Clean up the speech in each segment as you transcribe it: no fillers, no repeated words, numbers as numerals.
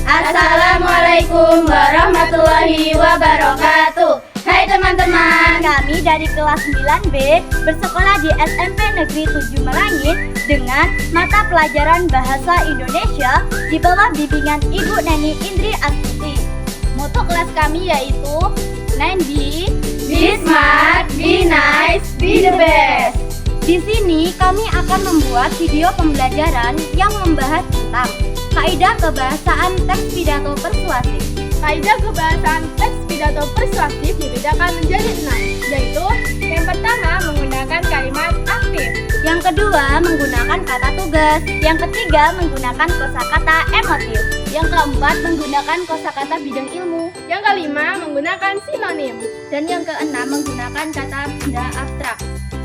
Assalamualaikum warahmatullahi wabarakatuh. Hai teman-teman, Kami dari kelas 9B bersekolah di SMP Negeri 7 Merangin dengan mata pelajaran Bahasa Indonesia di bawah bimbingan Ibu Neni Indri Astuti. moto kelas kami yaitu 9B, be smart, be nice, be the best. Di sini kami akan membuat video pembelajaran yang membahas tentang kaidah kebahasaan teks pidato persuasif. Kaidah kebahasaan teks pidato persuasif dibedakan menjadi 6, yaitu yang pertama menggunakan kalimat aktif, Yang kedua menggunakan kata tugas. Yang ketiga menggunakan kosakata emotif. yang keempat menggunakan kosakata bidang ilmu, yang kelima menggunakan sinonim, Dan yang keenam menggunakan kata benda abstrak.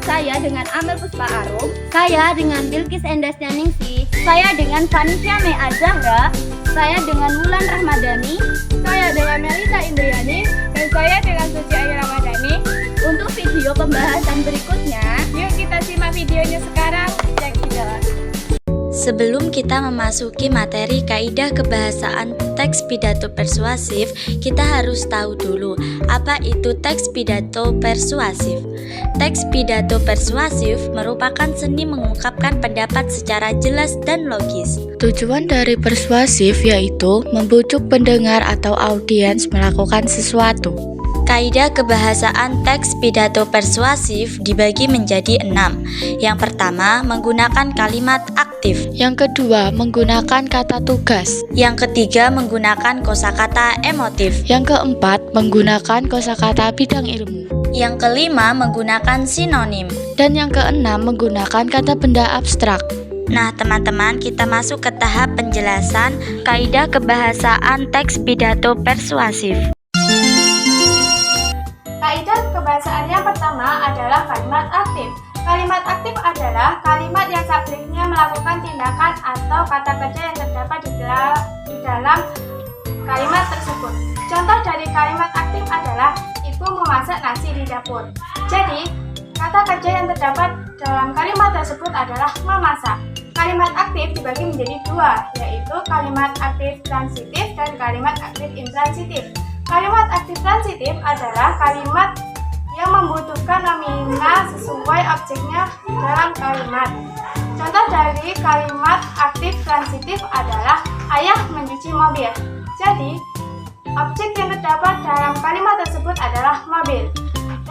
Saya dengan Amel Puspa Arum. Saya dengan Bilkis Endasnya Ningsih. Saya dengan Vanisha Mea Zahra. Saya dengan Wulan Rahmadani. Saya dengan Melita Indriani. Dan saya dengan Suci Ayu Ramadhani. Untuk video pembahasan berikutnya, Yuk kita simak videonya sekarang. Cek jalan. Sebelum kita memasuki materi kaidah kebahasaan teks pidato persuasif, kita harus tahu dulu apa itu teks pidato persuasif. Teks pidato persuasif merupakan seni mengungkapkan pendapat secara jelas dan logis. Tujuan dari persuasif yaitu membujuk pendengar atau audiens melakukan sesuatu. Kaidah kebahasaan teks pidato persuasif dibagi menjadi 6. Yang pertama, menggunakan kalimat aktif. Yang kedua, menggunakan kata tugas. Yang ketiga, menggunakan kosakata emotif. Yang keempat, menggunakan kosakata bidang ilmu. Yang kelima, menggunakan sinonim. Dan yang keenam, menggunakan kata benda abstrak. Nah, teman-teman, kita masuk ke tahap penjelasan kaidah kebahasaan teks pidato persuasif. Kaidah kebahasaan yang pertama adalah kalimat aktif. Kalimat aktif adalah kalimat yang subjeknya melakukan tindakan atau kata kerja yang terdapat di dalam kalimat tersebut. Contoh dari kalimat aktif adalah ibu memasak nasi di dapur. Jadi, kata kerja yang terdapat dalam kalimat tersebut adalah memasak. Kalimat aktif dibagi menjadi dua, yaitu kalimat aktif transitif dan kalimat aktif intransitif. Kalimat aktif transitif adalah kalimat yang membutuhkan nominal sesuai objeknya dalam kalimat. Contoh dari kalimat aktif transitif adalah ayah mencuci mobil. Jadi, objek yang terdapat dalam kalimat tersebut adalah mobil.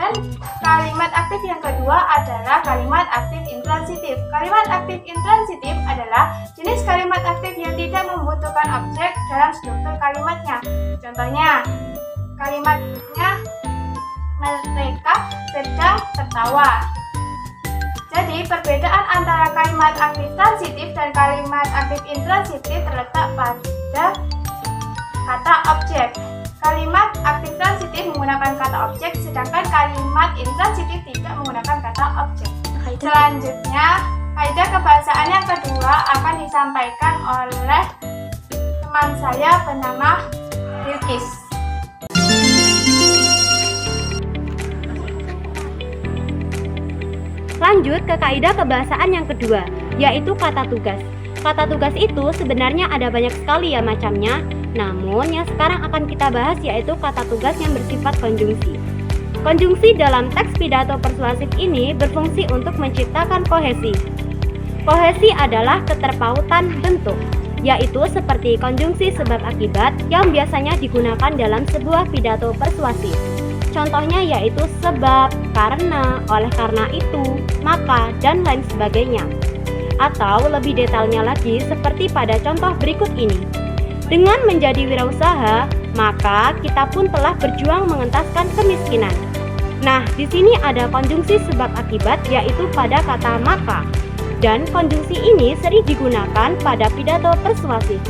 Dan kalimat aktif yang kedua adalah kalimat aktif intransitif. Kalimat aktif intransitif adalah jenis kalimat aktif yang tidak membutuhkan objek dalam struktur kalimatnya. Contohnya, kalimatnya mereka sedang tertawa. Jadi, perbedaan antara kalimat aktif transitif dan kalimat aktif intransitif terletak pada kata objek. Kalimat aktif transitif menggunakan kata objek, sedangkan kalimat intransitif tidak menggunakan kata objek. Selanjutnya, kaidah kebahasaan yang kedua akan disampaikan oleh teman saya bernama Bilkis. lanjut ke kaidah kebahasaan yang kedua, yaitu kata tugas. Kata tugas itu sebenarnya ada banyak sekali ya macamnya, namun yang sekarang akan kita bahas yaitu kata tugas yang bersifat konjungsi. Konjungsi dalam teks pidato persuasif ini berfungsi untuk menciptakan kohesi. Kohesi adalah keterpautan bentuk, yaitu seperti konjungsi sebab akibat yang biasanya digunakan dalam sebuah pidato persuasif. Contohnya yaitu sebab, karena, oleh karena itu, maka, dan lain sebagainya. Atau lebih detailnya lagi seperti pada contoh berikut ini. Dengan menjadi wirausaha, maka kita pun telah berjuang mengentaskan kemiskinan. Nah, di sini ada konjungsi sebab akibat yaitu pada kata maka. Dan konjungsi ini sering digunakan pada pidato persuasif.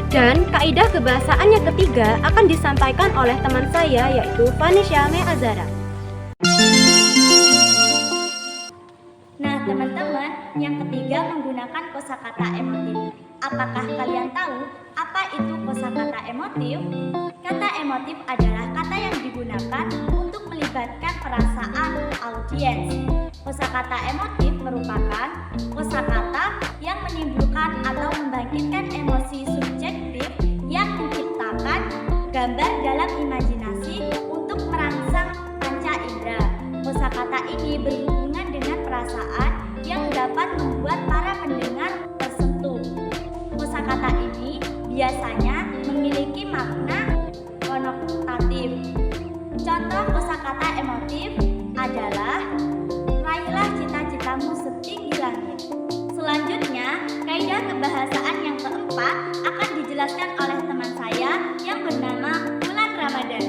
Dan kaidah kebahasaan yang ketiga akan disampaikan oleh teman saya yaitu Vanisha Mea Zahra. Nah teman-teman, yang ketiga menggunakan kosakata emotif. Apakah kalian tahu apa itu kosakata emotif? Kata emotif adalah kata yang digunakan untuk melibatkan perasaan audiens. Kosakata emotif merupakan kosakata yang menimbulkan atau membangkitkan emosi subjektif yang dijelaskan oleh teman saya yang bernama Bulan Ramadan.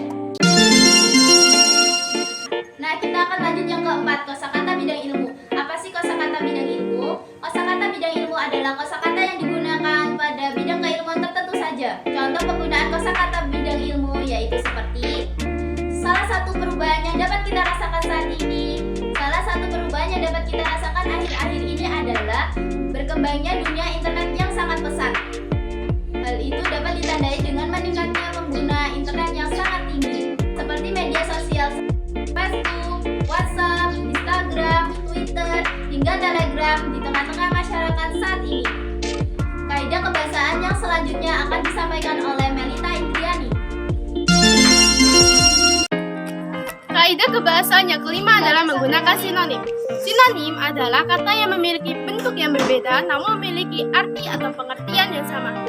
Nah, kita akan lanjut yang keempat, kosakata bidang ilmu. Apa sih kosakata bidang ilmu? Kosakata bidang ilmu adalah kosakata yang digunakan pada bidang keilmuan tertentu saja. Contoh penggunaan kosakata bidang ilmu yaitu seperti salah satu perubahan yang dapat kita rasakan saat ini. Salah satu perubahan yang dapat kita rasakan akhir-akhir ini adalah berkembangnya dunia internet yang sangat pesat. Hal itu dapat ditandai dengan meningkatnya pengguna internet yang sangat tinggi, seperti media sosial Facebook, WhatsApp, Instagram, Twitter, hingga Telegram di tengah-tengah masyarakat saat ini. Kaidah kebahasaan yang selanjutnya akan disampaikan oleh Melita Indriani. Kaidah kebahasaan yang kelima adalah menggunakan sinonim. Sinonim adalah kata yang memiliki bentuk yang berbeda namun memiliki arti atau pengertian yang sama.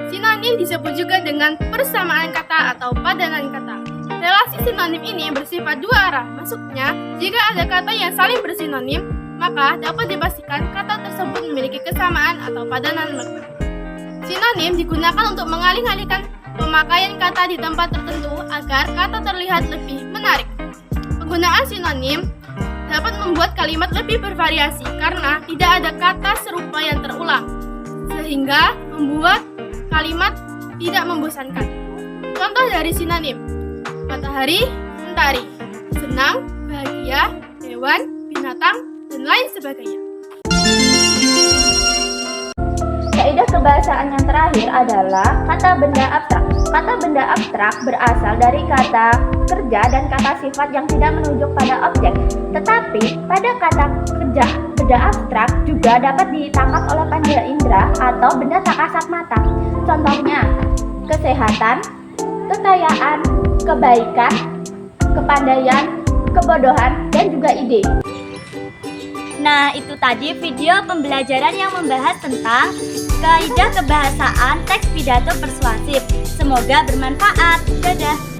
Sinonim disebut juga dengan persamaan kata atau padanan kata. Relasi sinonim ini bersifat dua arah. Maksudnya, jika ada kata yang saling bersinonim, maka dapat dipastikan kata tersebut memiliki kesamaan atau padanan makna. Sinonim digunakan untuk mengalih-alihkan pemakaian kata di tempat tertentu agar kata terlihat lebih menarik. Penggunaan sinonim dapat membuat kalimat lebih bervariasi karena tidak ada kata serupa yang terulang, sehingga membuat kalimat tidak membosankan. Contoh dari sinonim: matahari, mentari, senang, bahagia, hewan, binatang, dan lain sebagainya. Kaidah kebahasaan yang terakhir adalah kata benda abstrak. Kata benda abstrak berasal dari kata kerja dan kata sifat yang tidak menunjuk pada objek. Tetapi pada kata kerja benda abstrak juga dapat ditangkap oleh panca indera atau benda tak kasat mata. Contohnya, kesehatan, kekayaan, kebaikan, kepandaian, kebodohan, dan juga ide. Nah, itu tadi video pembelajaran yang membahas tentang kaidah kebahasaan teks pidato persuasif. Semoga bermanfaat. Dadah.